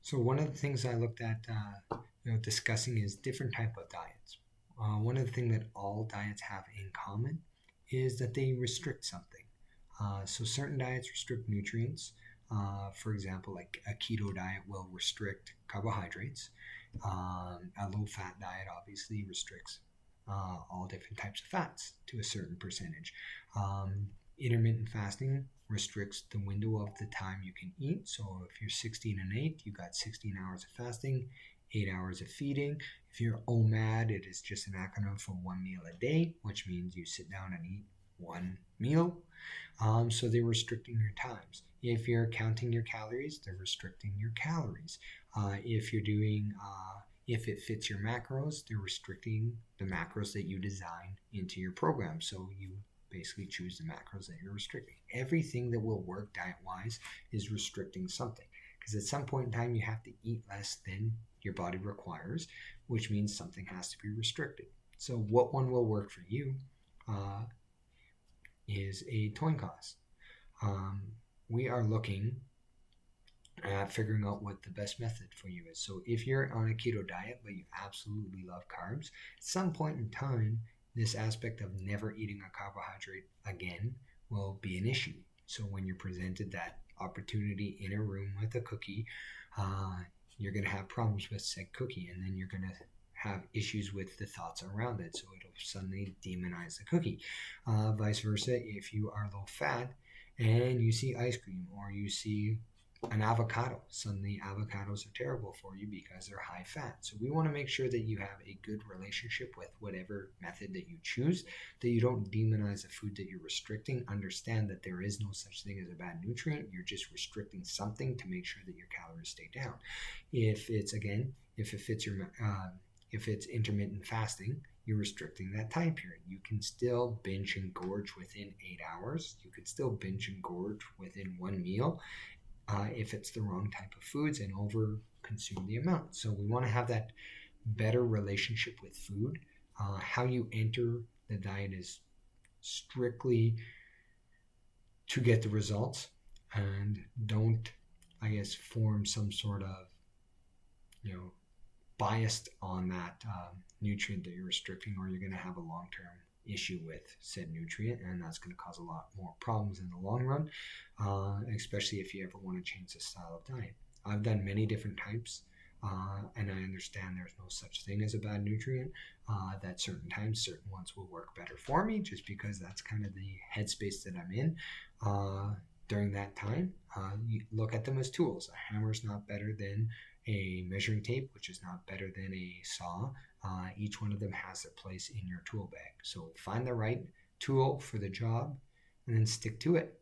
So one of the things I looked at, discussing is different type of diets. One of the things that all diets have in common is that they restrict something. So certain diets restrict nutrients. For example, like a keto diet will restrict carbohydrates. A low-fat diet obviously restricts all different types of fats to a certain percentage. Intermittent fasting restricts the window of the time you can eat. So if you're 16 and 8, you got 16 hours of fasting, 8 hours of feeding. If you're OMAD, it is just an acronym for one meal a day, which means you sit down and eat one meal. So they're restricting your times. If you're counting your calories, they're restricting your calories. If you're doing if it fits your macros, they're restricting the macros that you design into your program. So you basically choose the macros that you're restricting. Everything that will work diet wise is restricting something. Because at some point in time, you have to eat less than your body requires, which means something has to be restricted. So, what one will work for you is a toin cost. We are looking at figuring out what the best method for you is. So if you're on a keto diet but you absolutely love carbs, at some point in time, this aspect of never eating a carbohydrate again will be an issue. So when you're presented that opportunity in a room with a cookie, you're going to have problems with said cookie, and then you're going to have issues with the thoughts around it. So it'll suddenly demonize the cookie. Vice versa, if you are low fat and you see ice cream or you see an avocado, suddenly avocados are terrible for you because they're high fat. So we want to make sure that you have a good relationship with whatever method that you choose, that you don't demonize the food that you're restricting. Understand that there is no such thing as a bad nutrient. You're just restricting something to make sure that your calories stay down. If it's intermittent fasting, you're restricting that time period. You can still binge and gorge within 8 hours. You could still binge and gorge within one meal if it's the wrong type of foods and over consume the amount. So we want to have that better relationship with food. How you enter the diet is strictly to get the results, and don't, I guess, form some sort of, biased on that nutrient that you're restricting, or you're going to have a long-term issue with said nutrient, and that's going to cause a lot more problems in the long run, especially if you ever want to change the style of diet. I've done many different types, and I understand there's no such thing as a bad nutrient, that certain times certain ones will work better for me, just because that's kind of the headspace that I'm in during that time. You look at them as tools. A hammer is not better than a measuring tape, which is not better than a saw. Each one of them has a place in your tool bag. So find the right tool for the job and then stick to it.